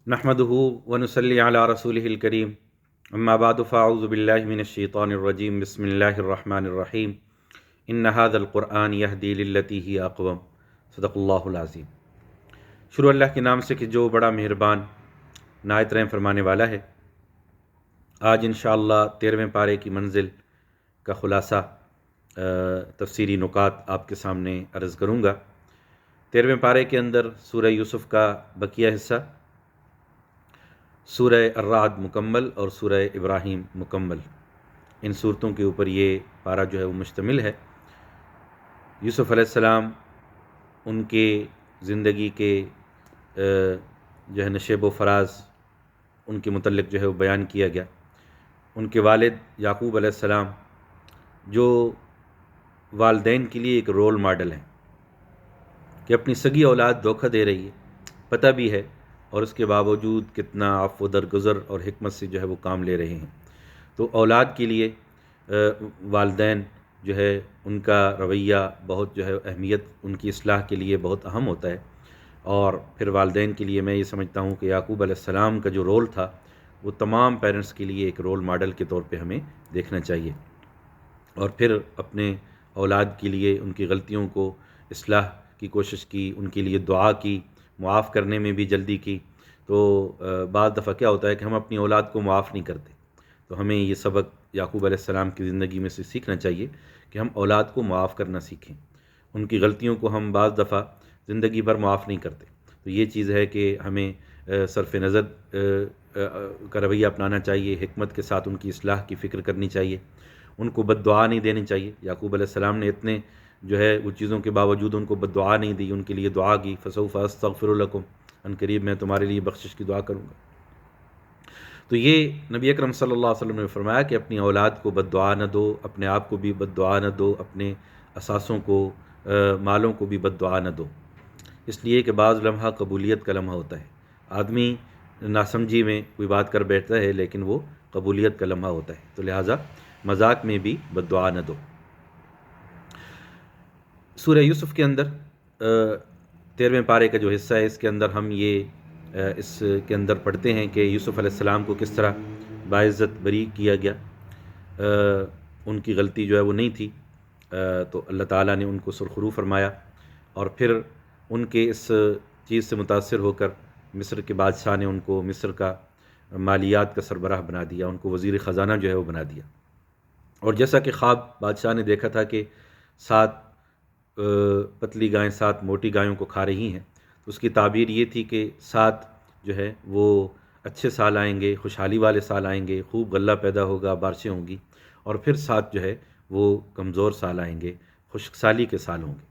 نحمدہ ونصلی علی رسولہ الکریم اما بعد فاعوذ باللہ من الشیطان الرجیم بسم اللہ الرحمن الرحیم ان ھذا القرآن یہدی للتی ہی اقوم صدق اللہ العظیم۔ شروع اللہ کے نام سے کہ جو بڑا مہربان نہایت رحم فرمانے والا ہے۔ آج انشاءاللہ 13ویں پارے کی منزل کا خلاصہ تفسیری نکات آپ کے سامنے عرض کروں گا۔ 13ویں پارے کے اندر سورہ یوسف کا بقیہ حصہ، سورہ الرعد مکمل اور سورہ ابراہیم مکمل، ان صورتوں کے اوپر یہ پارہ جو ہے وہ مشتمل ہے۔ یوسف علیہ السلام، ان کے زندگی کے جو ہے نشیب و فراز ان کے متعلق جو ہے وہ بیان کیا گیا۔ ان کے والد یعقوب علیہ السلام جو والدین کے لیے ایک رول ماڈل ہیں کہ اپنی سگی اولاد دھوکہ دے رہی ہے، پتہ بھی ہے، اور اس کے باوجود کتنا عفو درگزر اور حکمت سے جو ہے وہ کام لے رہے ہیں۔ تو اولاد کے لیے والدین جو ہے ان کا رویہ بہت جو ہے اہمیت ان کی اصلاح کے لیے بہت اہم ہوتا ہے۔ اور پھر والدین کے لیے میں یہ سمجھتا ہوں کہ یعقوب علیہ السلام کا جو رول تھا وہ تمام پیرنٹس کے لیے ایک رول ماڈل کے طور پہ ہمیں دیکھنا چاہیے، اور پھر اپنے اولاد کے لیے ان کی غلطیوں کو اصلاح کی کوشش کی، ان کے لیے دعا کی، معاف کرنے میں بھی جلدی کی۔ تو بعض دفعہ کیا ہوتا ہے کہ ہم اپنی اولاد کو معاف نہیں کرتے، تو ہمیں یہ سبق یعقوب علیہ السلام کی زندگی میں سے سیکھنا چاہیے کہ ہم اولاد کو معاف کرنا سیکھیں۔ ان کی غلطیوں کو ہم بعض دفعہ زندگی بھر معاف نہیں کرتے، تو یہ چیز ہے کہ ہمیں صرف نظر کا رویہ اپنانا چاہیے، حکمت کے ساتھ ان کی اصلاح کی فکر کرنی چاہیے، ان کو بد دعا نہیں دینی چاہیے۔ یعقوب علیہ السلام نے اتنے جو ہے وہ چیزوں کے باوجود ان کو بد دعا نہیں دی، ان کے لیے دعا کی، فسوف استغفر لکم، ان قریب میں تمہارے لیے بخشش کی دعا کروں گا۔ تو یہ نبی اکرم صلی اللہ علیہ وسلم نے فرمایا کہ اپنی اولاد کو بد دعا نہ دو، اپنے آپ کو بھی بد دعا نہ دو، اپنے اثاثوں کو مالوں کو بھی بد دعا نہ دو، اس لیے کہ بعض لمحہ قبولیت کا لمحہ ہوتا ہے۔ آدمی ناسمجھی میں کوئی بات کر بیٹھتا ہے لیکن وہ قبولیت کا لمحہ ہوتا ہے، تو لہٰذا مذاق میں بھی بد دعا نہ دو۔ سورہ یوسف کے اندر 13ویں پارے کا جو حصہ ہے، اس کے اندر ہم اس کے اندر پڑھتے ہیں کہ یوسف علیہ السلام کو کس طرح باعزت بری کیا گیا۔ ان کی غلطی جو ہے وہ نہیں تھی، تو اللہ تعالیٰ نے ان کو سرخرو فرمایا، اور پھر ان کے اس چیز سے متاثر ہو کر مصر کے بادشاہ نے ان کو مصر کا مالیات کا سربراہ بنا دیا، ان کو وزیر خزانہ جو ہے وہ بنا دیا۔ اور جیسا کہ خواب بادشاہ نے دیکھا تھا کہ 7 پتلی گائیں 7 موٹی گایوں کو کھا رہی ہیں، تو اس کی تعبیر یہ تھی کہ 7 جو ہے وہ اچھے سال آئیں گے، خوشحالی والے سال آئیں گے، خوب غلہ پیدا ہوگا، بارشیں ہوں گی، اور پھر 7 جو ہے وہ کمزور سال آئیں گے، خشک سالی کے سال ہوں گے۔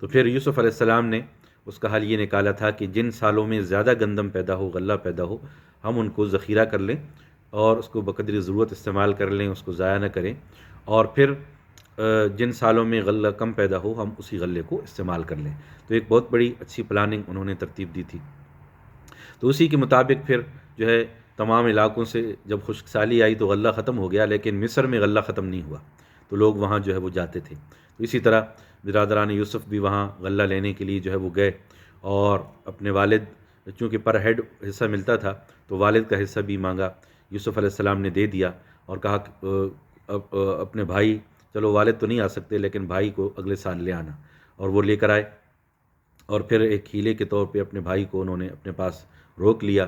تو پھر یوسف علیہ السلام نے اس کا حل یہ نکالا تھا کہ جن سالوں میں زیادہ گندم پیدا ہو، غلہ پیدا ہو، ہم ان کو ذخیرہ کر لیں اور اس کو بقدر ضرورت استعمال کر لیں، اس کو ضائع نہ کریں، اور پھر جن سالوں میں غلہ کم پیدا ہو ہم اسی غلے کو استعمال کر لیں۔ تو ایک بہت بڑی اچھی پلاننگ انہوں نے ترتیب دی تھی۔ تو اسی کے مطابق پھر جو ہے تمام علاقوں سے جب خشک سالی آئی تو غلہ ختم ہو گیا، لیکن مصر میں غلہ ختم نہیں ہوا، تو لوگ وہاں جو ہے وہ جاتے تھے۔ تو اسی طرح برادران یوسف بھی وہاں غلہ لینے کے لیے جو ہے وہ گئے، اور اپنے والد، چونکہ پر ہیڈ حصہ ملتا تھا تو والد کا حصہ بھی مانگا، یوسف علیہ السلام نے دے دیا، اور کہا اپنے بھائی، چلو والد تو نہیں آ سکتے لیکن بھائی کو اگلے سال لے آنا، اور وہ لے کر آئے، اور پھر ایک ہیلے کے طور پہ اپنے بھائی کو انہوں نے اپنے پاس روک لیا۔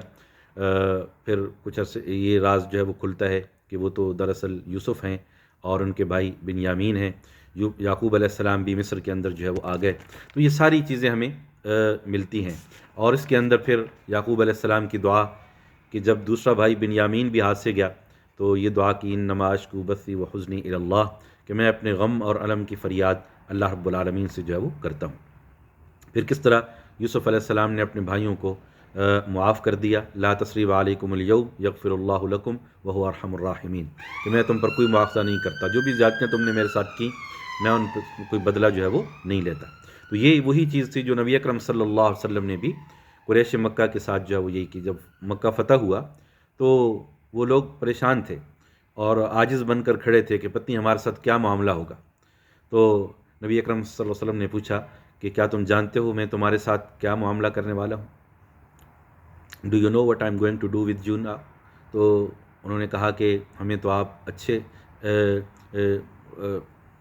پھر کچھ عرصے یہ راز جو ہے وہ کھلتا ہے کہ وہ تو دراصل یوسف ہیں اور ان کے بھائی بنیامین ہیں۔ یعقوب علیہ السلام بھی مصر کے اندر جو ہے وہ آ گئے۔ تو یہ ساری چیزیں ہمیں ملتی ہیں، اور اس کے اندر پھر یعقوب علیہ السلام کی دعا کہ جب دوسرا بھائی بنیامین بھی ہاتھ سے گیا تو یہ دعا کی، انما اشکو بثی وحزنی الی اللہ، کہ میں اپنے غم اور الم کی فریاد اللہ رب العالمین سے جو ہے وہ کرتا ہوں۔ پھر کس طرح یوسف علیہ السلام نے اپنے بھائیوں کو معاف کر دیا، لا تثریب علیکم الیوم یغفر اللہ لکم وہو ارحم الراحمین، کہ میں تم پر کوئی مواخذہ نہیں کرتا، جو بھی زیادتیاں تم نے میرے ساتھ کی میں ان پر کوئی بدلہ جو ہے وہ نہیں لیتا۔ تو یہ وہی چیز تھی جو نبی اکرم صلی اللہ علیہ وسلم نے بھی قریش مکہ کے ساتھ جو ہے وہ یہی کی۔ جب مکہ فتح ہوا تو وہ لوگ پریشان تھے اور عاجز بن کر کھڑے تھے کہ پتہ نہیں ہمارے ساتھ کیا معاملہ ہوگا۔ تو نبی اکرم صلی اللہ علیہ وسلم نے پوچھا کہ کیا تم جانتے ہو میں تمہارے ساتھ کیا معاملہ کرنے والا ہوں؟ Do you know what I am going to do with you نا. تو انہوں نے کہا کہ ہمیں تو آپ اچھے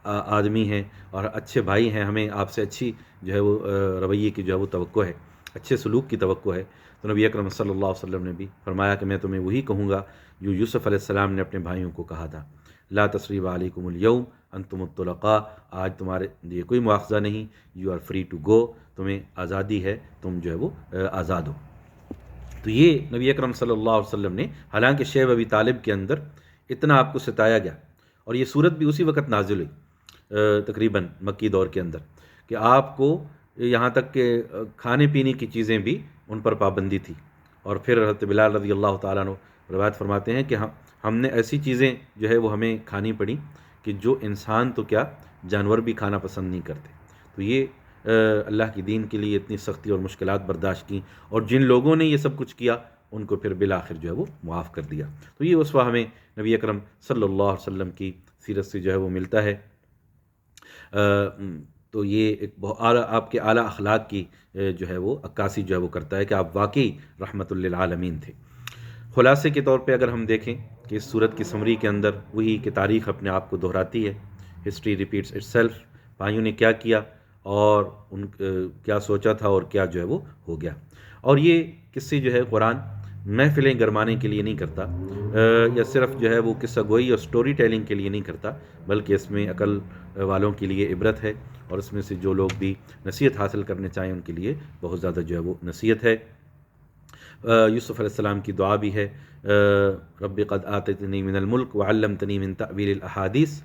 آدمی ہیں اور اچھے بھائی ہیں، ہمیں آپ سے اچھی جو ہے وہ رویے کی جو ہے وہ توقع ہے، اچھے سلوک کی توقع ہے. تو نبی اکرم صلی اللہ علیہ وسلم نے بھی فرمایا کہ میں تمہیں وہی کہوں گا جو یوسف علیہ السلام نے اپنے بھائیوں کو کہا تھا، لا تثریب علیکم اليوم انتم الطلقاء، آج تمہارے لیے کوئی مواخذہ نہیں، you are free to go, تمہیں آزادی ہے، تم جو ہے وہ آزاد ہو. تو یہ نبی اکرم صلی اللہ علیہ وسلم نے، حالانکہ شیب ابی طالب کے اندر اتنا آپ کو ستایا گیا، اور یہ صورت بھی اسی وقت نازل ہوئی تقریباً مکی دور کے اندر، کہ آپ کو یہاں تک کہ کھانے پینے کی چیزیں بھی ان پر پابندی تھی. اور پھر حضرت بلال رضی اللہ تعالیٰ عنہ روایت فرماتے ہیں کہ ہم نے ایسی چیزیں جو ہے وہ ہمیں کھانی پڑیں کہ جو انسان تو کیا جانور بھی کھانا پسند نہیں کرتے. تو یہ اللہ کی دین کے لیے اتنی سختی اور مشکلات برداشت کی، اور جن لوگوں نے یہ سب کچھ کیا ان کو پھر بالآخر جو ہے وہ معاف کر دیا. تو یہ اسوہ ہمیں نبی اکرم صلی اللہ علیہ وسلم کی سیرت سے جو ہے وہ ملتا ہے. تو یہ ایک بہت آپ کے اعلیٰ اخلاق کی جو ہے وہ عکاسی جو ہے وہ کرتا ہے کہ آپ واقعی رحمت للعالمین تھے. خلاصے کے طور پہ اگر ہم دیکھیں کہ اس صورت کی سمری کے اندر وہی کہ تاریخ اپنے آپ کو دہراتی ہے، ہسٹری ریپیٹس اٹ سیلف. بھائیوں نے کیا کیا اور ان کیا سوچا تھا اور کیا جو ہے وہ ہو گیا. اور یہ قصے جو ہے قرآن محفلیں گرمانے کے لیے نہیں کرتا، یا صرف جو ہے وہ قصہ گوئی اور سٹوری ٹیلنگ کے لیے نہیں کرتا، بلکہ اس میں عقل والوں کے لیے عبرت ہے، اور اس میں سے جو لوگ بھی نصیحت حاصل کرنے چاہیں ان کے لیے بہت زیادہ جو ہے وہ نصیحت ہے. یوسف علیہ السلام کی دعا بھی ہے، رب قد آتیتنی من الملک وعلمتنی من تأویل الاحادیث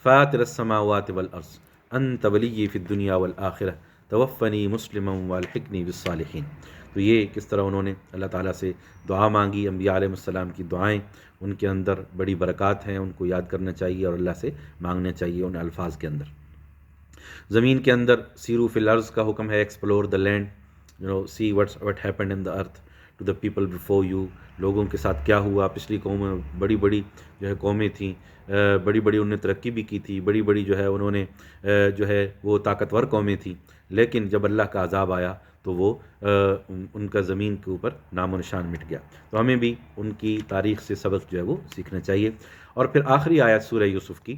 فاطر السماوات والارض انت ولی فی الدنیا والآخرہ توفنی مسلما والحقنی بالصالحین. تو یہ کس طرح انہوں نے اللہ تعالیٰ سے دعا مانگی. انبیاء علیہ السلام کی دعائیں ان کے اندر بڑی برکات ہیں، ان کو یاد کرنا چاہیے اور اللہ سے مانگنا چاہیے ان الفاظ کے اندر. زمین کے اندر سیرو فی الارض کا حکم ہے، explore the land, see what happened in the earth to the people before you. لوگوں کے ساتھ کیا ہوا، پچھلی قومیں بڑی بڑی جو ہے قومیں تھیں، بڑی بڑی انہوں نے ترقی بھی کی تھی، بڑی بڑی جو ہے انہوں نے جو ہے وہ طاقتور قومیں تھیں، لیکن جب اللہ کا عذاب آیا تو وہ ان کا زمین کے اوپر نام و نشان مٹ گیا. تو ہمیں بھی ان کی تاریخ سے سبق جو ہے وہ سیکھنا چاہیے. اور پھر آخری آیت سورہ یوسف کی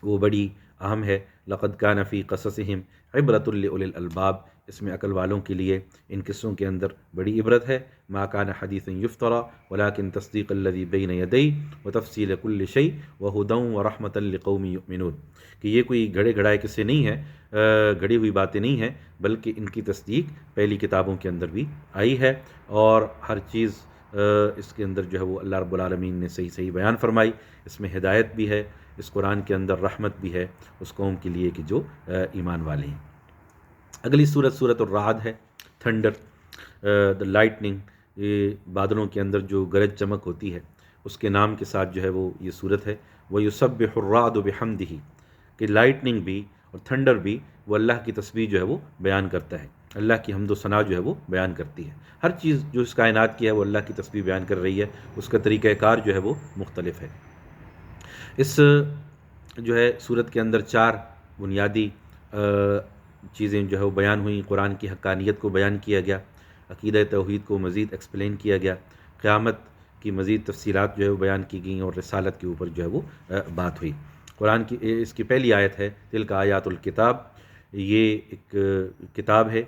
وہ بڑی اہم ہے، لقد کان فی قصصہم عبرۃ لأولی الالباب. اس میں عقل والوں کے لیے ان قصوں کے اندر بڑی عبرت ہے. ما کان حدیثا یفترى ولکن تصدیق الذی بین یدیہ وتفصیل کل شیء وہدی ورحمۃ لقوم یؤمنون. کہ یہ کوئی گھڑے گھڑائے قصے نہیں ہیں، گھڑی ہوئی باتیں نہیں ہیں، بلکہ ان کی تصدیق پہلی کتابوں کے اندر بھی آئی ہے، اور ہر چیز اس کے اندر جو ہے وہ اللہ رب العالمین نے صحیح صحیح بیان فرمائی. اس میں ہدایت بھی ہے، اس قرآن کے اندر رحمت بھی ہے اس قوم کے لیے کہ جو ایمان والے ہیں. اگلی سورت الرعد ہے، تھنڈر، دا لائٹننگ. یہ بادلوں کے اندر جو گرج چمک ہوتی ہے اس کے نام کے ساتھ جو ہے وہ یہ سورت ہے. وَيُسَبِّحُ الرَّعْدُ بِحَمْدِهِ. کہ لائٹننگ بھی اور تھنڈر بھی وہ اللہ کی تسبیح جو ہے وہ بیان کرتا ہے، اللہ کی حمد و ثنا جو ہے وہ بیان کرتی ہے. ہر چیز جو اس کائنات کی ہے وہ اللہ کی تسبیح بیان کر رہی ہے، اس کا طریقہ کار جو ہے وہ مختلف ہے. اس جو ہے صورت کے اندر 4 بنیادی چیزیں جو ہے وہ بیان ہوئیں. قرآن کی حقانیت کو بیان کیا گیا، عقیدہ توحید کو مزید ایکسپلین کیا گیا، قیامت کی مزید تفصیلات جو ہے وہ بیان کی گئیں، اور رسالت کے اوپر جو ہے وہ بات ہوئی. قرآن کی اس کی پہلی آیت ہے تلک آیات الکتاب. یہ ایک کتاب ہے،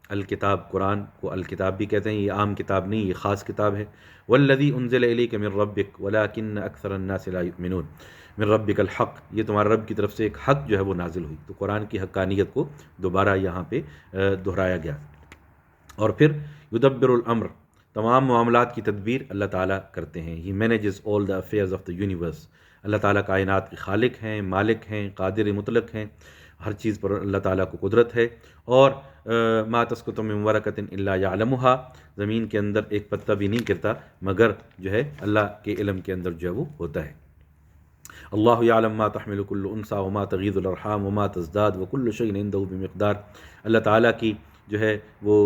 الکتاب، قرآن کو الکتاب بھی کہتے ہیں، یہ عام کتاب نہیں، یہ خاص کتاب ہے. والذی انزل الیک من ربک ولکن اکثر الناس لا یؤمنون. من ربک الحق، یہ تمہارے رب کی طرف سے ایک حق جو ہے وہ نازل ہوئی. تو قرآن کی حقانیت کو دوبارہ یہاں پہ دہرایا گیا. اور پھر یدبر الامر، تمام معاملات کی تدبیر اللہ تعالیٰ کرتے ہیں. He manages all the affairs of the universe. اللہ تعالیٰ کائنات کے خالق ہیں، مالک ہیں، قادر مطلق ہیں، ہر چیز پر اللہ تعالیٰ کو قدرت ہے. اور ما تسقط من ورقۃ الا یعلمها، زمین کے اندر ایک پتا بھی نہیں گرتا مگر جو ہے اللہ کے علم کے اندر جو ہے وہ ہوتا ہے. اللہ یعلم ما تحمل کل انثی وما تغیض الارحام وما تزداد وکل شیء عنده بمقدار. اللہ تعالیٰ کی جو ہے وہ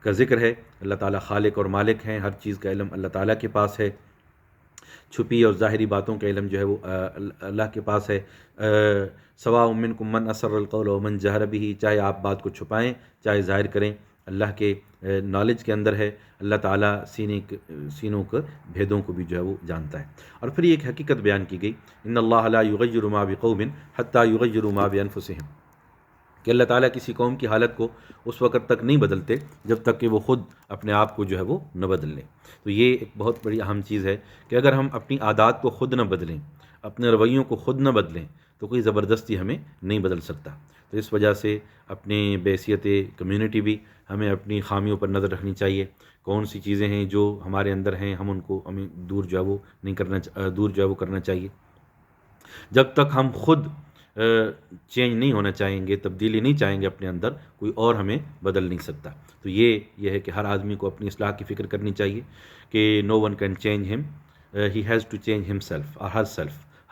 کا ذکر ہے. اللہ تعالیٰ خالق اور مالک ہیں، ہر چیز کا علم اللہ تعالیٰ کے پاس ہے، چھپی اور ظاہری باتوں کا علم جو ہے وہ اللہ کے پاس ہے. سواء منکم من اسر القول ومن جہر به، چاہے آپ بات کو چھپائیں چاہے ظاہر کریں، اللہ کے نالج کے اندر ہے، اللہ تعالیٰ سینوں کے بھیدوں کو بھی جو ہے وہ جانتا ہے۔ اور پھر یہ ایک حقیقت بیان کی گئی، ان اللہ لا یغیر ما بقوم حتی یغیروا ما بانفسہم، کہ اللہ تعالیٰ کسی قوم کی حالت کو اس وقت تک نہیں بدلتے جب تک کہ وہ خود اپنے آپ کو جو ہے وہ نہ بدل لیں۔ تو یہ ایک بہت بڑی اہم چیز ہے کہ اگر ہم اپنی عادات کو خود نہ بدلیں، اپنے رویوں کو خود نہ بدلیں، تو کوئی زبردستی ہمیں نہیں بدل سکتا۔ تو اس وجہ سے اپنے بحیثیت کمیونٹی بھی ہمیں اپنی خامیوں پر نظر رکھنی چاہیے، کون سی چیزیں ہیں جو ہمارے اندر ہیں، ہمیں دور جو ہے وہ نہیں کرنا دور جو ہے وہ کرنا چاہیے۔ جب تک ہم خود چینج نہیں ہونا چاہیں گے، تبدیلی نہیں چاہیں گے اپنے اندر، کوئی اور ہمیں بدل نہیں سکتا۔ تو یہ ہے کہ ہر آدمی کو اپنی اصلاح کی فکر کرنی چاہیے کہ نو ون کین چینج ہم، ہی ہیز ٹو چینج ہم سیلف، اور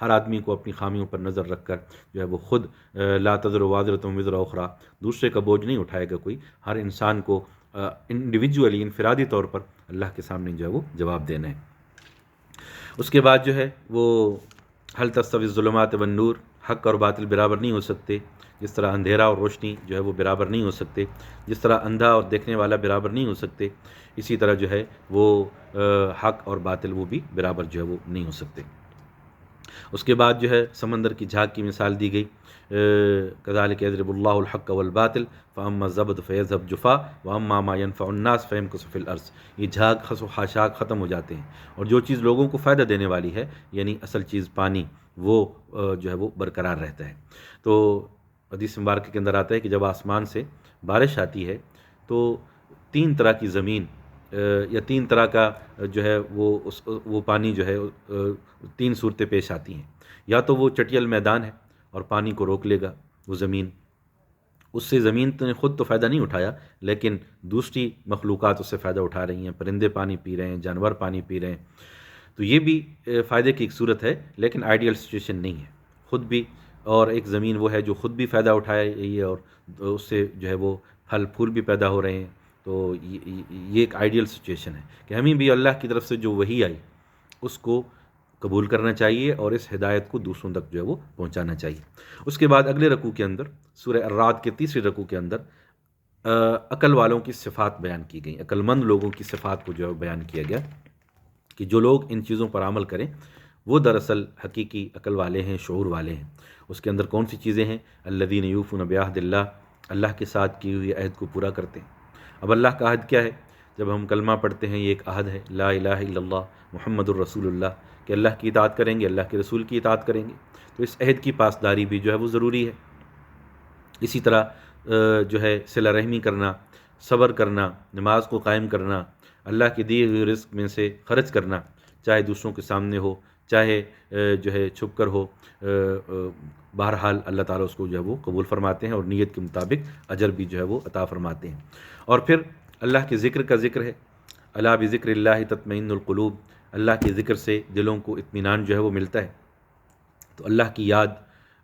ہر آدمی کو اپنی خامیوں پر نظر رکھ کر جو ہے وہ خود لا تزر وازرۃ وزر اخری، دوسرے کا بوجھ نہیں اٹھائے گا کوئی، ہر انسان کو انڈیویجولی، انفرادی طور پر اللہ کے سامنے جو ہے وہ جواب دینا ہے۔ اس کے بعد جو ہے وہ حل تستوی الظلمات والنور، حق اور باطل برابر نہیں ہو سکتے، جس طرح اندھیرا اور روشنی جو ہے وہ برابر نہیں ہو سکتے، جس طرح اندھا اور دیکھنے والا برابر نہیں ہو سکتے، اسی طرح جو ہے وہ حق اور باطل وہ بھی برابر جو ہے وہ نہیں ہو سکتے۔ اس کے بعد جو ہے سمندر کی جھاگ کی مثال دی گئی، کذالک یضرب اللہ الحق والباطل فاما الزبد فیذهب جفاء واما ما ينفع الناس فیمکث فی الارض۔ یہ جھاگ خس و خاشاک ختم ہو جاتے ہیں، اور جو چیز لوگوں کو فائدہ دینے والی ہے، یعنی اصل چیز پانی، وہ جو ہے وہ برقرار رہتا ہے۔ تو حدیث مبارکہ کے اندر آتا ہے کہ جب آسمان سے بارش آتی ہے تو 3 طرح کی زمین یا 3 طرح کا جو ہے وہ پانی جو ہے 3 صورتیں پیش آتی ہیں۔ یا تو وہ چٹیل میدان ہے اور پانی کو روک لے گا وہ زمین، اس سے زمین نے خود تو فائدہ نہیں اٹھایا، لیکن دوسری مخلوقات اس سے فائدہ اٹھا رہی ہیں، پرندے پانی پی رہے ہیں، جانور پانی پی رہے ہیں۔ تو یہ بھی فائدے کی ایک صورت ہے، لیکن آئیڈیل سچویشن نہیں ہے خود بھی۔ اور ایک زمین وہ ہے جو خود بھی فائدہ اٹھائے رہی ہے اور اس سے جو ہے وہ پھل پھول بھی پیدا ہو رہے ہیں۔ تو یہ ایک آئیڈیل سچویشن ہے کہ ہمیں بھی اللہ کی طرف سے جو وحی آئی اس کو قبول کرنا چاہیے اور اس ہدایت کو دوسروں تک جو ہے وہ پہنچانا چاہیے۔ اس کے بعد اگلے رکوع کے اندر، سورہ الرعد کے تیسرے رکوع کے اندر عقل والوں کی صفات بیان کی گئیں، عقل مند لوگوں کی صفات کو جو ہے بیان کیا گیا کہ جو لوگ ان چیزوں پر عمل کریں وہ دراصل حقیقی عقل والے ہیں، شعور والے ہیں۔ اس کے اندر کون سی چیزیں ہیں؟ الذین یوفون بعہد اللہ، اللہ کے ساتھ کی ہوئی عہد کو پورا کرتے ہیں۔ اب اللہ کا عہد کیا ہے؟ جب ہم کلمہ پڑھتے ہیں، یہ ایک عہد ہے، لا الہ الا اللہ محمد الرسول اللہ، کہ اللہ کی اطاعت کریں گے، اللہ کے رسول کی اطاعت کریں گے۔ تو اس عہد کی پاسداری بھی جو ہے وہ ضروری ہے۔ اسی طرح جو ہے صلہ رحمی کرنا، صبر کرنا، نماز کو قائم کرنا، اللہ کے دیے ہوئے رزق میں سے خرچ کرنا، چاہے دوسروں کے سامنے ہو، چاہے جو ہے چھپ کر ہو، بہرحال اللہ تعالیٰ اس کو جو ہے وہ قبول فرماتے ہیں اور نیت کے مطابق اجر بھی جو ہے وہ عطا فرماتے ہیں۔ اور پھر اللہ کے ذکر کا ذکر ہے، الا بذکر اللہ تطمئن القلوب، اللہ کے ذکر سے دلوں کو اطمینان جو ہے وہ ملتا ہے۔ تو اللہ کی یاد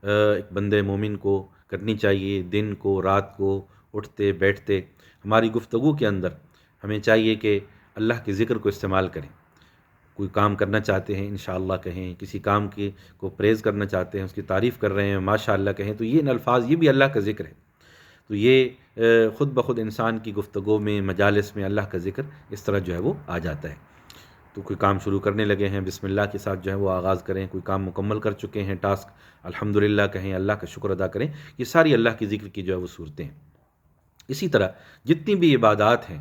ایک بندے مومن کو کرنی چاہیے، دن کو، رات کو، اٹھتے بیٹھتے۔ ہماری گفتگو کے اندر ہمیں چاہیے کہ اللہ کے ذکر کو استعمال کریں۔ کوئی کام کرنا چاہتے ہیں انشاءاللہ کہیں، کسی کام کو پریز کرنا چاہتے ہیں، اس کی تعریف کر رہے ہیں ماشاءاللہ کہیں، تو یہ الفاظ، یہ بھی اللہ کا ذکر ہے۔ تو یہ خود بخود انسان کی گفتگو میں، مجالس میں اللہ کا ذکر اس طرح جو ہے وہ آ جاتا ہے۔ تو کوئی کام شروع کرنے لگے ہیں، بسم اللہ کے ساتھ جو ہے وہ آغاز کریں، کوئی کام مکمل کر چکے ہیں، ٹاسک، الحمدللہ کہیں، اللہ کا شکر ادا کریں۔ یہ ساری اللہ کی ذکر کی جو ہے وہ صورتیں ہیں۔ اسی طرح جتنی بھی عبادات ہیں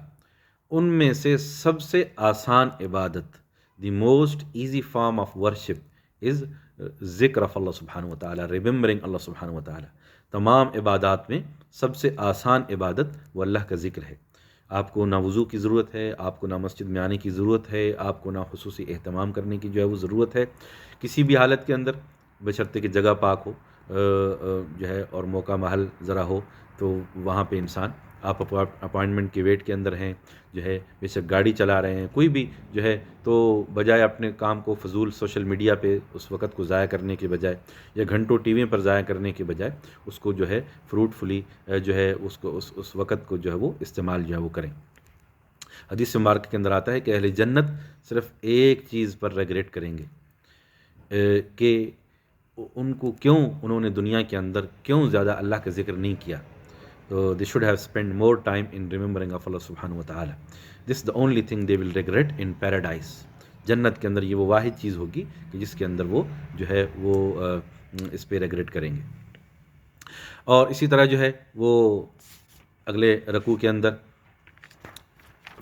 ان میں سے سب سے آسان عبادت، the most easy form of worship is ذکر آف اللہ سبحانہ و تعالیٰ، ریممبرنگ اللہ سبحانہ و تعالیٰ۔ تمام عبادات میں سب سے آسان عبادت وہ اللہ کا ذکر ہے۔ آپ کو نہ وضو کی ضرورت ہے، آپ کو نہ مسجد میں آنے کی ضرورت ہے، آپ کو نہ خصوصی اہتمام کرنے کی جو ہے وہ ضرورت ہے، کسی بھی حالت کے اندر، بشرطے کہ جگہ پاک ہو جو ہے اور موقع محل ذرا ہو، تو وہاں پہ انسان، آپ اپائنٹمنٹ کے ویٹ کے اندر ہیں، جو ہے بے شک گاڑی چلا رہے ہیں، کوئی بھی جو ہے، تو بجائے اپنے کام کو فضول سوشل میڈیا پہ اس وقت کو ضائع کرنے کے بجائے، یا گھنٹوں ٹی وی پر ضائع کرنے کے بجائے، اس کو جو ہے فروٹفلی جو ہے اس وقت کو جو ہے وہ استعمال جو ہے وہ کریں۔ حدیث مبارکہ کے اندر آتا ہے کہ اہل جنت صرف ایک چیز پر ریگریٹ کریں گے کہ انہوں نے دنیا کے اندر کیوں زیادہ اللہ کا ذکر نہیں کیا۔ So they should have spent more time in remembering of Allah subhanahu wa ta'ala. This is the only thing they will regret in paradise. جنت کے اندر یہ وہ واحد چیز ہوگی کہ جس کے اندر وہ جو ہے وہ اس پہ ریگریٹ کریں گے. اور اسی طرح جو ہے وہ اگلے رکوع کے اندر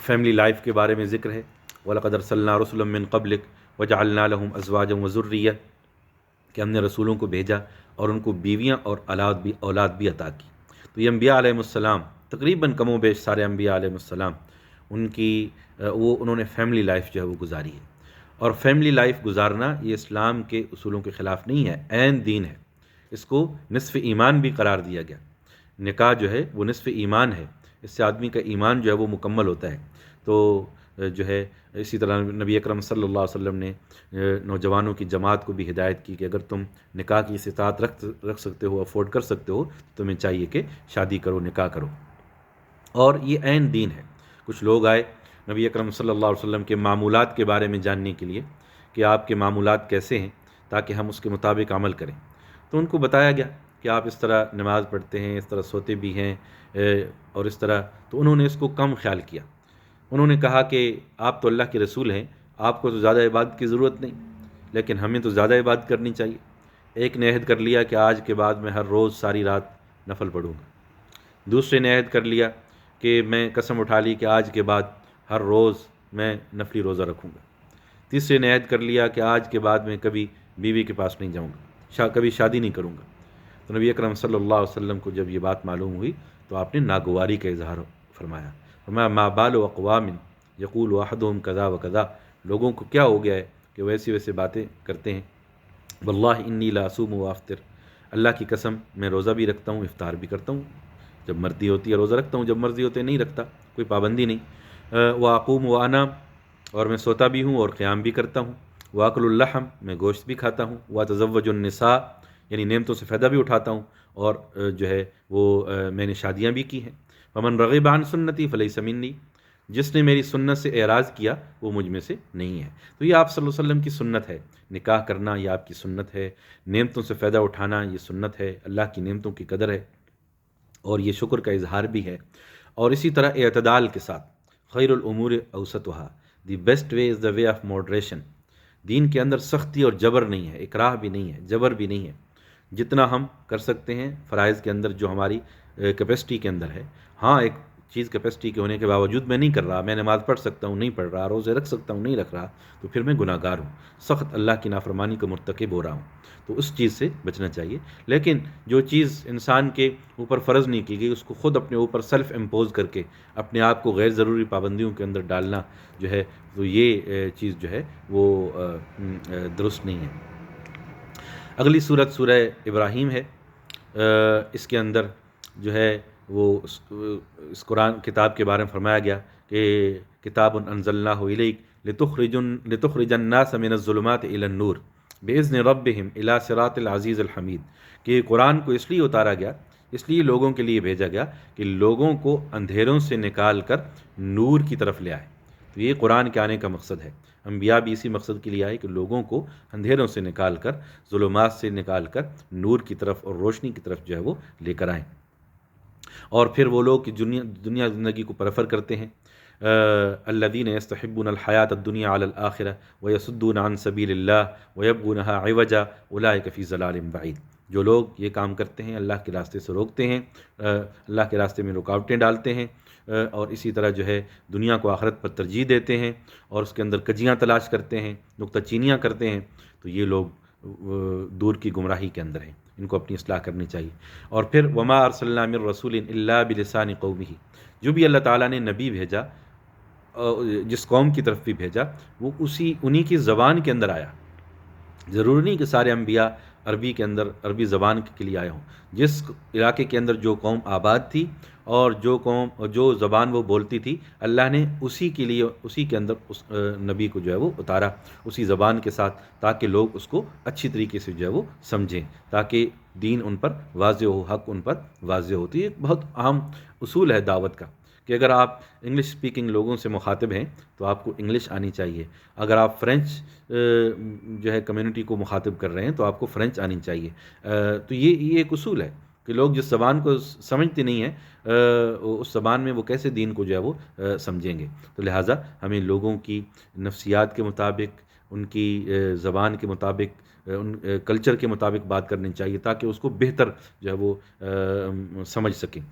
فیملی لائف کے بارے میں ذکر ہے. وَلَقَدْ أَرْسَلْنَا رُسُلًا مِّن قَبْلِكَ وَجَعَلْنَا لَهُمْ أَزْوَاجًا وَذُرِّيَّةً کہ ہم نے رسولوں کو بھیجا اور ان کو بیویاں اور اولاد بھی عطا کی. تو یہ انبیاء علیہ السلام تقریباً کم و بیش سارے انبیاء علیہ السلام انہوں نے فیملی لائف جو ہے وہ گزاری ہے. اور فیملی لائف گزارنا یہ اسلام کے اصولوں کے خلاف نہیں ہے، عین دین ہے. اس کو نصف ایمان بھی قرار دیا گیا. نکاح جو ہے وہ نصف ایمان ہے، اس سے آدمی کا ایمان جو ہے وہ مکمل ہوتا ہے. تو جو ہے اسی طرح نبی اکرم صلی اللہ علیہ وسلم نے نوجوانوں کی جماعت کو بھی ہدایت کی کہ اگر تم نکاح کی استطاعت رکھ سکتے ہو، افورڈ کر سکتے ہو، تو تمہیں چاہیے کہ شادی کرو، نکاح کرو. اور یہ عین دین ہے. کچھ لوگ آئے نبی اکرم صلی اللہ علیہ وسلم کے معمولات کے بارے میں جاننے کے لیے کہ آپ کے معمولات کیسے ہیں تاکہ ہم اس کے مطابق عمل کریں. تو ان کو بتایا گیا کہ آپ اس طرح نماز پڑھتے ہیں، اس طرح سوتے بھی ہیں اور اس طرح. تو انہوں نے اس کو کم خیال کیا. انہوں نے کہا کہ آپ تو اللہ کے رسول ہیں، آپ کو تو زیادہ عبادت کی ضرورت نہیں، لیکن ہمیں تو زیادہ عبادت کرنی چاہیے. ایک نے عہد کر لیا کہ آج کے بعد میں ہر روز ساری رات نفل پڑھوں گا. دوسرے نے عہد کر لیا کہ میں قسم اٹھا لی کہ آج کے بعد ہر روز میں نفلی روزہ رکھوں گا. تیسرے نے عہد کر لیا کہ آج کے بعد میں کبھی بیوی کے پاس نہیں جاؤں گا، کبھی شادی نہیں کروں گا. تو نبی اکرم صلی اللہ علیہ وسلم کو جب یہ بات معلوم ہوئی تو آپ نے ناگواری کا اظہار فرمایا. ما بال اقوام یقول احدهم کذا و کذا، لوگوں کو کیا ہو گیا ہے کہ ویسی ویسے باتیں کرتے ہیں. واللہ انی لا اصوم و افطر، اللہ کی قسم میں روزہ بھی رکھتا ہوں، افطار بھی کرتا ہوں. جب مرضی ہوتی ہے روزہ رکھتا ہوں، جب مرضی ہوتے نہیں رکھتا، کوئی پابندی نہیں. واقوم و انام، اور میں سوتا بھی ہوں اور قیام بھی کرتا ہوں. واکل اللحم، میں گوشت بھی کھاتا ہوں. واتزوج النساء، یعنی نعمتوں سے فائدہ بھی اٹھاتا ہوں اور جو ہے وہ میں نے شادیاں بھی کی ہیں. فمن رغب عن سنتی فلیس منی، جس نے میری سنت سے اعراض کیا وہ مجھ میں سے نہیں ہے. تو یہ آپ صلی اللہ علیہ وسلم کی سنت ہے. نکاح کرنا یہ آپ کی سنت ہے، نعمتوں سے فائدہ اٹھانا یہ سنت ہے، اللہ کی نعمتوں کی قدر ہے اور یہ شکر کا اظہار بھی ہے. اور اسی طرح اعتدال کے ساتھ خیر الامور اوسطها، the best way is the way of moderation. دین کے اندر سختی اور جبر نہیں ہے، اکراہ بھی نہیں ہے، جبر بھی نہیں ہے. جتنا ہم کر سکتے ہیں فرائض کے اندر جو ہماری کیپیسٹی کے اندر ہے. ہاں ایک چیز کیپیسٹی کے ہونے کے باوجود میں نہیں کر رہا، میں نماز پڑھ سکتا ہوں نہیں پڑھ رہا، روزے رکھ سکتا ہوں نہیں رکھ رہا، تو پھر میں گناہ گار ہوں، سخت اللہ کی نافرمانی کا مرتکب ہو رہا ہوں. تو اس چیز سے بچنا چاہیے. لیکن جو چیز انسان کے اوپر فرض نہیں کی گئی اس کو خود اپنے اوپر سیلف امپوز کر کے اپنے آپ کو غیر ضروری پابندیوں کے اندر ڈالنا جو ہے، تو یہ چیز جو ہے وہ درست نہیں ہے. اگلی صورت سورہ ابراہیم ہے. اس کے اندر جو ہے وہ اس قرآن کتاب کے بارے میں فرمایا گیا کہ کتاب انزلناہ الیک لتخرج الناس من الظلمات الی النور باذن ربہم الی صراط العزیز الحمید، کہ قرآن کو اس لیے اتارا گیا، اس لیے لوگوں کے لیے بھیجا گیا کہ لوگوں کو اندھیروں سے نکال کر نور کی طرف لے آئے. تو یہ قرآن کے آنے کا مقصد ہے. انبیاء بھی اسی مقصد کے لیے آئے کہ لوگوں کو اندھیروں سے نکال کر، ظلمات سے نکال کر نور کی طرف اور روشنی کی طرف جو ہے وہ لے کر آئیں. اور پھر وہ لوگ کہ دنیا زندگی کو پریفر کرتے ہیں، الذین یستحبون الحیاۃ الدنیا علی الآخرہ ویصدون عن سبیل اللہ ویبغونہا عوجا اولئک فی ضلال بعید. جو لوگ یہ کام کرتے ہیں، اللہ کے راستے سے روکتے ہیں، اللہ کے راستے میں رکاوٹیں ڈالتے ہیں اور اسی طرح جو ہے دنیا کو آخرت پر ترجیح دیتے ہیں اور اس کے اندر کجیاں تلاش کرتے ہیں، نکتہ چینیاں کرتے ہیں، تو یہ لوگ دور کی گمراہی کے اندر ہیں. ان کو اپنی اصلاح کرنی چاہیے. اور پھر وما ارسلنا من رسول الا بلسان قومہ، جو بھی اللہ تعالیٰ نے نبی بھیجا جس قوم کی طرف بھی بھیجا وہ انہی کی زبان کے اندر آیا. ضروری نہیں کہ سارے انبیاء عربی کے اندر عربی زبان کے لیے آئے ہوں. جس علاقے کے اندر جو قوم آباد تھی اور جو زبان وہ بولتی تھی، اللہ نے اسی کے لیے اسی کے اندر اس نبی کو جو ہے وہ اتارا اسی زبان کے ساتھ، تاکہ لوگ اس کو اچھی طریقے سے جو ہے وہ سمجھیں، تاکہ دین ان پر واضح ہو، حق ان پر واضح ہو. تو یہ بہت اہم اصول ہے دعوت کا کہ اگر آپ انگلش اسپیکنگ لوگوں سے مخاطب ہیں تو آپ کو انگلش آنی چاہیے. اگر آپ فرینچ جو ہے کمیونٹی کو مخاطب کر رہے ہیں تو آپ کو فرینچ آنی چاہیے. تو یہ ایک اصول ہے کہ لوگ جس زبان کو سمجھتے نہیں ہیں اس زبان میں وہ کیسے دین کو جو ہے وہ سمجھیں گے. تو لہٰذا ہمیں لوگوں کی نفسیات کے مطابق، ان کی زبان کے مطابق، ان کلچر کے مطابق بات کرنی چاہیے تاکہ اس کو بہتر جو ہے وہ سمجھ سکیں.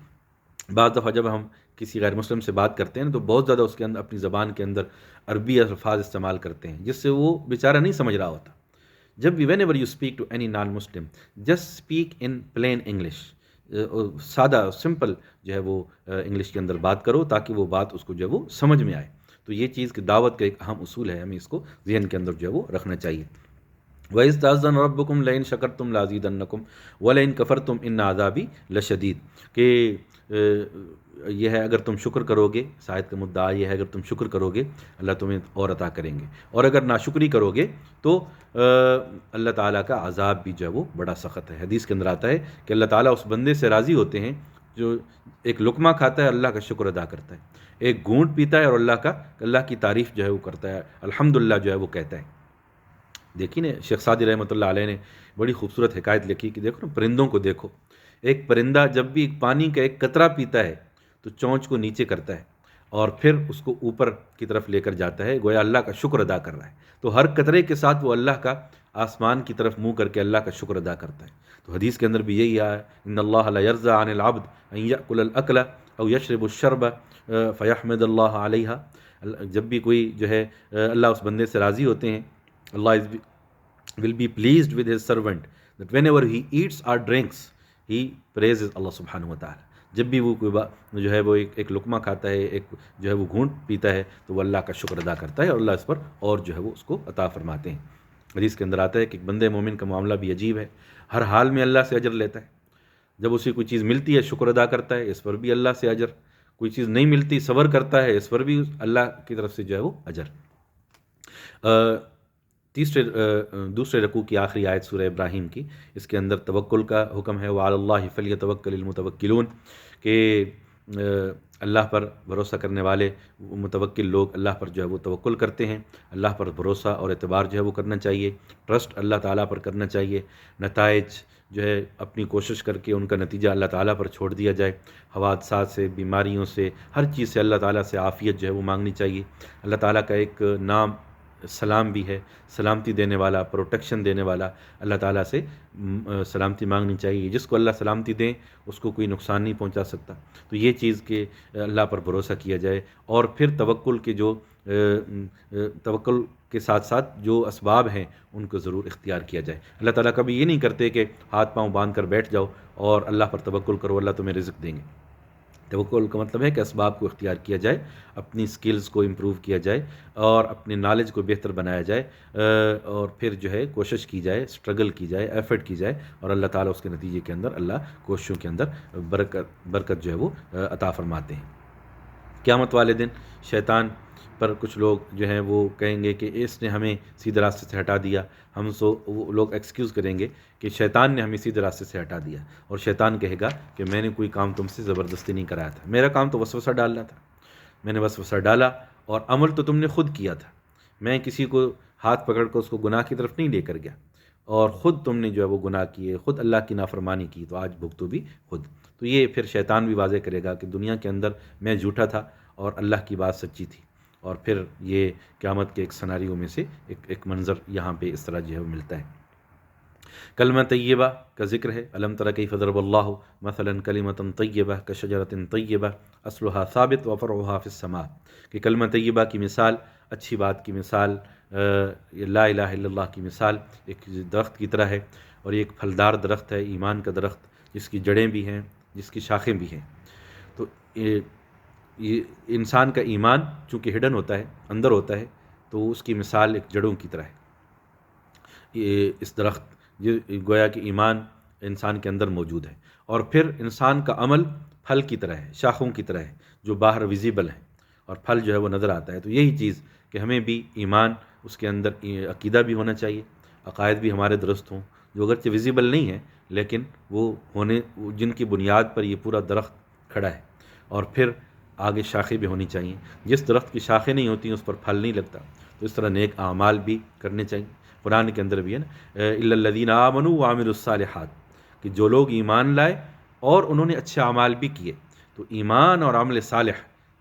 بعض دفعہ جب ہم کسی غیر مسلم سے بات کرتے ہیں تو بہت زیادہ اس کے اندر اپنی زبان کے اندر عربی الفاظ استعمال کرتے ہیں جس سے وہ بیچارہ نہیں سمجھ رہا ہوتا. جب بھی whenever you speak to any non Muslim just speak in plain English, سادہ سمپل جو ہے وہ انگلش کے اندر بات کرو تاکہ وہ بات اس کو جو ہے وہ سمجھ میں آئے. تو یہ چیز کہ دعوت کا ایک اہم اصول ہے، ہمیں اس کو ذہن کے اندر جو ہے وہ رکھنا چاہیے. وَإِذْ تَأَذَّنَ رَبُّكُمْ لَئِن شَكَرْتُمْ لَأَزِيدَنَّكُمْ وَلَئِن كَفَرْتُمْ إِنَّ عَذَابِي لَشَدِيدٌ کہ یہ ہے اگر تم شکر کرو گے، اس آیت کا مدعا یہ ہے اگر تم شکر کرو گے اللہ تمہیں اور عطا کریں گے، اور اگر ناشکری کرو گے تو اللہ تعالیٰ کا عذاب بھی جو ہے وہ بڑا سخت ہے. حدیث کے اندر آتا ہے کہ اللہ تعالیٰ اس بندے سے راضی ہوتے ہیں جو ایک لقمہ کھاتا ہے، اللہ کا شکر ادا کرتا ہے، ایک گھونٹ پیتا ہے اور اللہ کی تعریف جو ہے وہ کرتا ہے، الحمدللہ جو ہے وہ کہتا ہے. دیکھیے نا، شیخ سعدی رحمۃ اللہ علیہ نے بڑی خوبصورت حکایت لکھی کہ دیکھو نا، پرندوں کو دیکھو، ایک پرندہ جب بھی پانی کا ایک قطرہ پیتا ہے تو چونچ کو نیچے کرتا ہے اور پھر اس کو اوپر کی طرف لے کر جاتا ہے، گویا اللہ کا شکر ادا کر رہا ہے. تو ہر قطرے کے ساتھ وہ اللہ کا آسمان کی طرف منہ کر کے اللہ کا شکر ادا کرتا ہے. تو حدیث کے اندر بھی یہی آیا، ان اللہ لا یرضى عن العبد ان یأکل الاکل او یشرب الشرب فیحمد اللہ علیہ. جب بھی کوئی جو ہے اللہ اس بندے سے راضی ہوتے ہیں، اللہ will be pleased with his servant that whenever he eats or drinks he praises Allah subhanahu wa ta'ala. جب بھی وہ کوئی جو ہے وہ ایک لقمہ کھاتا ہے، ایک جو ہے وہ گھونٹ پیتا ہے تو وہ اللہ کا شکر ادا کرتا ہے اور اللہ اس پر اور جو ہے وہ اس کو عطا فرماتے ہیں. حدیث کے اندر آتا ہے کہ ایک بندے مومن کا معاملہ بھی عجیب ہے، ہر حال میں اللہ سے اجر لیتا ہے. جب اسے کوئی چیز ملتی ہے شکر ادا کرتا ہے، اس پر بھی اللہ سے اجر. کوئی چیز نہیں ملتی صبر کرتا ہے، اس پر بھی اللہ کی طرف سے جو ہے وہ اجر. دوسرے رکوع کی آخری آیت سورہ ابراہیم کی، اس کے اندر توکل کا حکم ہے، وعلی اللہ فلیتوکل المتوکلون کہ اللہ پر بھروسہ کرنے والے متوکل لوگ اللہ پر جو ہے وہ توکل کرتے ہیں. اللہ پر بھروسہ اور اعتبار جو ہے وہ کرنا چاہیے، ٹرسٹ اللہ تعالیٰ پر کرنا چاہیے. نتائج جو ہے اپنی کوشش کر کے ان کا نتیجہ اللہ تعالیٰ پر چھوڑ دیا جائے. حوادثات سے، بیماریوں سے، ہر چیز سے اللہ تعالیٰ سے عافیت جو ہے وہ مانگنی چاہیے. اللہ تعالیٰ کا ایک نام سلام بھی ہے، سلامتی دینے والا، پروٹیکشن دینے والا. اللہ تعالیٰ سے سلامتی مانگنی چاہیے. جس کو اللہ سلامتی دیں اس کو کوئی نقصان نہیں پہنچا سکتا. تو یہ چیز کہ اللہ پر بھروسہ کیا جائے، اور پھر توکل کے ساتھ ساتھ جو اسباب ہیں ان کو ضرور اختیار کیا جائے. اللہ تعالیٰ کبھی یہ نہیں کرتے کہ ہاتھ پاؤں باندھ کر بیٹھ جاؤ اور اللہ پر توکل کرو اللہ تمہیں رزق دیں گے. توکل کا مطلب ہے کہ اسباب کو اختیار کیا جائے، اپنی سکلز کو امپروو کیا جائے اور اپنے نالج کو بہتر بنایا جائے، اور پھر جو ہے کوشش کی جائے، اسٹرگل کی جائے، ایفرٹ کی جائے، اور اللہ تعالیٰ اس کے نتیجے کے اندر اللہ کوششوں کے اندر برکت جو ہے وہ عطا فرماتے ہیں. قیامت والے دن شیطان پر کچھ لوگ جو ہیں وہ کہیں گے کہ اس نے ہمیں سیدھے راستے سے ہٹا دیا. وہ لوگ ایکسکیوز کریں گے کہ شیطان نے ہمیں سیدھے راستے سے ہٹا دیا، اور شیطان کہے گا کہ میں نے کوئی کام تم سے زبردستی نہیں کرایا تھا، میرا کام تو وسوسہ ڈالنا تھا، میں نے وسوسہ ڈالا اور عمل تو تم نے خود کیا تھا. میں کسی کو ہاتھ پکڑ کر اس کو گناہ کی طرف نہیں لے کر گیا، اور خود تم نے جو ہے وہ گناہ کیے، خود اللہ کی نافرمانی کی، تو آج بھگتو بھی خود. تو یہ پھر شیطان بھی واضح کرے گا کہ دنیا کے اندر میں جھوٹا تھا اور اللہ کی بات سچی تھی. اور پھر یہ قیامت کے ایک سناریو میں سے ایک منظر یہاں پہ اس طرح جو ہے ملتا ہے. کلمہ طیبہ کا ذکر ہے. الم تر کیف ضرب اللہ مثلا کلمۃ طیبہ کشجرۃ طیبہ اصلها ثابت وفرعها فی السماء کہ کلمہ طیبہ کی مثال، اچھی بات کی مثال، لا الہ الا اللہ کی مثال ایک درخت کی طرح ہے، اور یہ ایک پھلدار درخت ہے، ایمان کا درخت، جس کی جڑیں بھی ہیں، جس کی شاخیں بھی ہیں. تو یہ انسان کا ایمان چونکہ ہڈن ہوتا ہے، اندر ہوتا ہے، تو اس کی مثال ایک جڑوں کی طرح ہے. یہ اس درخت گویا کہ ایمان انسان کے اندر موجود ہے، اور پھر انسان کا عمل پھل کی طرح ہے، شاخوں کی طرح ہے جو باہر ویزیبل ہیں، اور پھل جو ہے وہ نظر آتا ہے. تو یہی چیز کہ ہمیں بھی ایمان، اس کے اندر عقیدہ بھی ہونا چاہیے، عقائد بھی ہمارے درست ہوں جو اگرچہ ویزیبل نہیں ہیں لیکن وہ جن کی بنیاد پر یہ پورا درخت کھڑا ہے. اور پھر آگے شاخیں بھی ہونی چاہیے. جس درخت کی شاخیں نہیں ہوتی اس پر پھل نہیں لگتا. تو اس طرح نیک اعمال بھی کرنے چاہیے. قرآن کے اندر بھی ہے نا الا الذین آمنوا وعملوا الصالحات کہ جو لوگ ایمان لائے اور انہوں نے اچھے اعمال بھی کیے. تو ایمان اور عمل صالح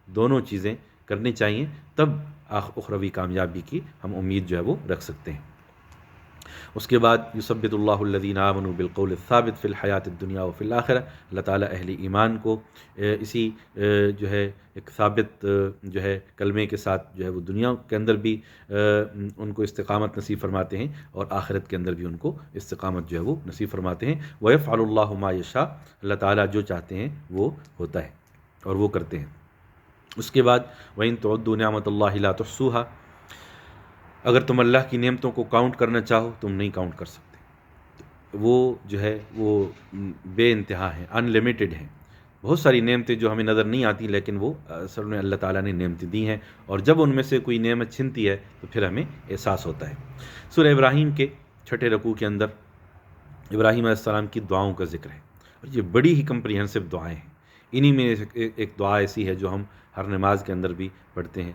دونوں چیزیں کرنی چاہیے، تب اخروی کامیابی کی ہم امید جو ہے وہ رکھ سکتے ہیں. اس کے بعد یثبت اللہ الذین آمنوا بالقول الثابت فی الحیات الدنیا وفی الآخرہ، اللہ تعالیٰ اہل ایمان کو اسی جو ہے ایک ثابت جو ہے کلمے کے ساتھ جو ہے وہ دنیا کے اندر بھی ان کو استقامت نصیب فرماتے ہیں، اور آخرت کے اندر بھی ان کو استقامت جو ہے وہ نصیب فرماتے ہیں. وَيَفْعَلُ اللَّهُ مَا يَشَاءُ، اللہ تعالیٰ جو چاہتے ہیں وہ ہوتا ہے اور وہ کرتے ہیں. اس کے بعد وَإِن تُعُدُّوا نِعْمَتَ اللَّهِ لَا تُحْصُوهَا، اگر تم اللہ کی نعمتوں کو کاؤنٹ کرنا چاہو تم نہیں کاؤنٹ کر سکتے. وہ جو ہے وہ بے انتہا ہیں، ان لمیٹڈ ہیں. بہت ساری نعمتیں جو ہمیں نظر نہیں آتی لیکن وہ اصل میں اللہ تعالیٰ نے نعمتیں دی ہیں، اور جب ان میں سے کوئی نعمت چھنتی ہے تو پھر ہمیں احساس ہوتا ہے. سورہ ابراہیم کے 6 رکوع کے اندر ابراہیم علیہ السلام کی دعاؤں کا ذکر ہے، اور یہ بڑی ہی کمپریہنسو دعائیں ہیں. انہی میں ایک دعا ایسی ہے جو ہم ہر نماز کے اندر بھی پڑھتے ہیں،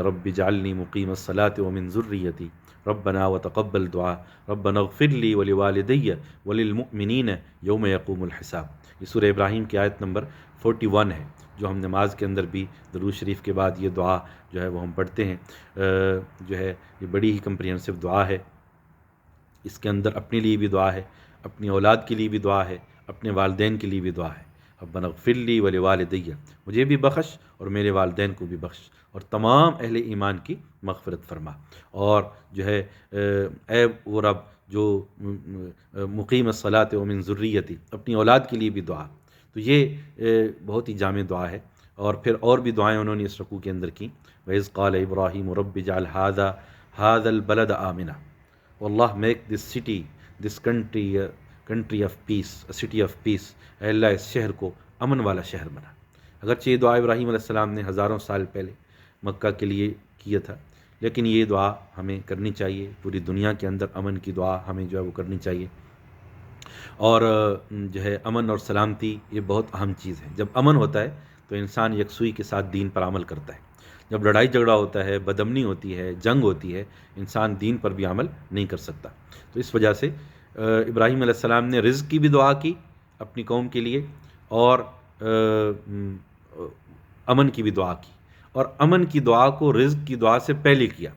رب اجعلنی مقیم الصلاۃ ومن ذریتی ربنا وتقبل دعا ربنا اغفر لی ولوالدی وللمؤمنین یوم یقوم الحساب. یہ سورہ ابراہیم کی آیت نمبر 41 ہے، جو ہم نماز کے اندر بھی درود شریف کے بعد یہ دعا جو ہے وہ ہم پڑھتے ہیں. جو ہے یہ بڑی ہی کمپریہنسو دعا ہے. اس کے اندر اپنے لیے بھی دعا ہے، اپنی اولاد کے لیے بھی دعا ہے، اپنے والدین کے لیے بھی دعا ہے. ربنا اغفر لی ولوالدی، مجھے بھی بخش اور میرے والدین کو بھی بخش، اور تمام اہل ایمان کی مغفرت فرما. اور جو ہے اے وہ رب جو مقیم الصلاۃ ومن ذریتی، اپنی اولاد کے لیے بھی دعا. تو یہ بہت ہی جامع دعا ہے. اور پھر اور بھی دعائیں انہوں نے اس رکوع کے اندر کی. وَإِذْ قَالَ إِبْرَاهِيمُ رَبِّ اجْعَلْ هَذَا الْبَلَدَ آمِنًا، واللہ make this city this country of peace, city of peace, اے اللہ اس شہر کو امن والا شہر بنا. اگرچہ یہ دعا ابراہیم علیہ السلام نے ہزاروں سال پہلے مکہ کے لیے کیا تھا، لیکن یہ دعا ہمیں کرنی چاہیے. پوری دنیا کے اندر امن کی دعا ہمیں جو ہے وہ کرنی چاہیے. اور جو ہے امن اور سلامتی یہ بہت اہم چیز ہے. جب امن ہوتا ہے تو انسان یکسوئی کے ساتھ دین پر عمل کرتا ہے. جب لڑائی جھگڑا ہوتا ہے، بدامنی ہوتی ہے، جنگ ہوتی ہے، انسان دین پر بھی عمل نہیں کر سکتا. تو اس وجہ سے ابراہیم علیہ السلام نے رزق کی بھی دعا کی اپنی قوم کے لیے، اور امن کی بھی دعا کی. اور امن کی دعا کو رزق کی دعا سے پہلے کیا.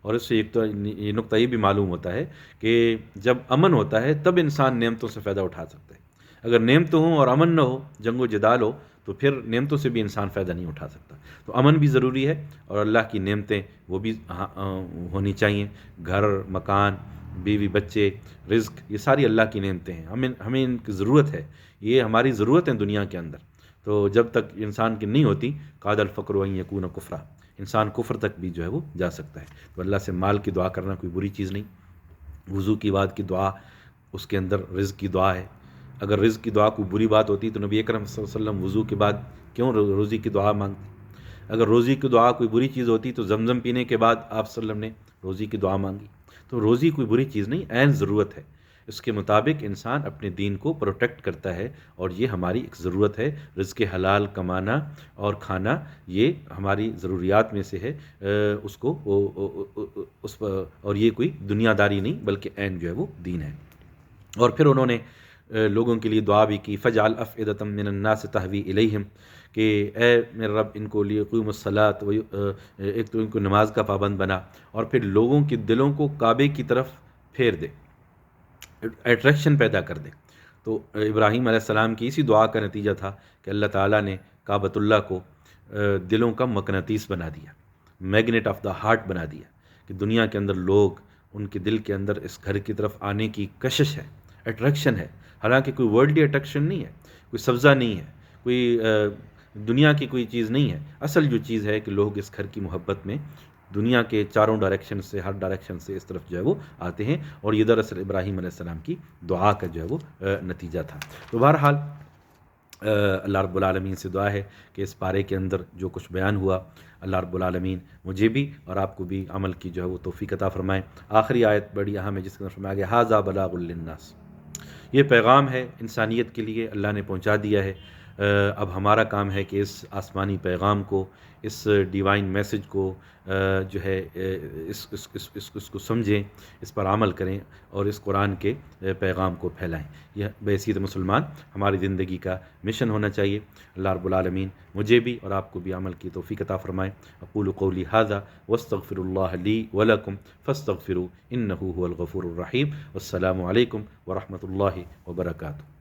اور اس سے ایک تو یہ نقطہ یہ بھی معلوم ہوتا ہے کہ جب امن ہوتا ہے تب انسان نعمتوں سے فائدہ اٹھا سکتا ہے. اگر نعمتیں ہوں اور امن نہ ہو، جنگ و جدال ہو، تو پھر نعمتوں سے بھی انسان فائدہ نہیں اٹھا سکتا. تو امن بھی ضروری ہے، اور اللہ کی نعمتیں وہ بھی ہونی چاہیے. گھر، مکان، بیوی، بچے، رزق، یہ ساری اللہ کی نعمتیں ہیں. ہمیں ان کی ضرورت ہے، یہ ہماری ضرورت ہے دنیا کے اندر. تو جب تک انسان کی نہیں ہوتی، قاد الفقر ان یکون کفرا، انسان کفر تک بھی جو ہے وہ جا سکتا ہے. تو اللہ سے مال کی دعا کرنا کوئی بری چیز نہیں. وضو کی بعد کی دعا، اس کے اندر رزق کی دعا ہے. اگر رزق کی دعا کوئی بری بات ہوتی تو نبی اکرم صلی اللہ علیہ وسلم وضو کے بعد کیوں روزی کی دعا مانگتے؟ اگر روزی کی دعا کوئی بری چیز ہوتی تو زمزم پینے کے بعد آپ صلی اللہ علیہ وسلم نے روزی کی دعا مانگی. تو روزی کوئی بری چیز نہیں، عین ضرورت ہے. اس کے مطابق انسان اپنے دین کو پروٹیکٹ کرتا ہے، اور یہ ہماری ایک ضرورت ہے. رزق حلال کمانا اور کھانا یہ ہماری ضروریات میں سے ہے. اس کو اور یہ کوئی دنیا داری نہیں بلکہ عین جو ہے وہ دین ہے. اور پھر انہوں نے لوگوں کے لیے دعا بھی کی، فجعل افئدۃ من الناس تہوی الیہم، کہ اے میرے رب ان کو لیقیموا الصلاۃ، ایک تو ان کو نماز کا پابند بنا، اور پھر لوگوں کے دلوں کو کعبے کی طرف پھیر دے، اٹریکشن پیدا کر دے. تو ابراہیم علیہ السلام کی اسی دعا کا نتیجہ تھا کہ اللہ تعالیٰ نے کعبۃ اللہ کو دلوں کا مقناطیس بنا دیا، میگنیٹ آف دا ہارٹ بنا دیا، کہ دنیا کے اندر لوگ ان کے دل کے اندر اس گھر کی طرف آنے کی کشش ہے، اٹریکشن ہے. حالانکہ کوئی ورلڈلی اٹریکشن نہیں ہے، کوئی سبزہ نہیں ہے، کوئی دنیا کی کوئی چیز نہیں ہے. اصل جو چیز ہے کہ لوگ اس گھر کی محبت میں دنیا کے چاروں ڈائریکشن سے، ہر ڈائریکشن سے اس طرف جو ہے وہ آتے ہیں. اور یہ دراصل ابراہیم علیہ السلام کی دعا کا جو ہے وہ نتیجہ تھا. تو بہرحال اللہ رب العالمین سے دعا ہے کہ اس پارے کے اندر جو کچھ بیان ہوا، اللہ رب العالمین مجھے بھی اور آپ کو بھی عمل کی جو ہے وہ توفیق عطا فرمائے. آخری آیت بڑی اہم ہے جس کے اندر فرمایا گیا ھذا بلاغ للناس، یہ پیغام ہے انسانیت کے لیے، اللہ نے پہنچا دیا ہے. اب ہمارا کام ہے کہ اس آسمانی پیغام کو، اس ڈیوائن میسج کو جو ہے اس کو سمجھیں، اس پر عمل کریں اور اس قرآن کے پیغام کو پھیلائیں۔ یہ بحیثیت مسلمان ہماری زندگی کا مشن ہونا چاہیے۔ اللہ رب العالمین مجھے بھی اور آپ کو بھی عمل کی توفیق عطا فرمائے۔ اقول قولی ھذا واستغفر اللہ لی ولکم فاستغفروا انہ هو الغفور الرحیم۔ والسلام علیکم ورحمۃ اللہ وبرکاتہ۔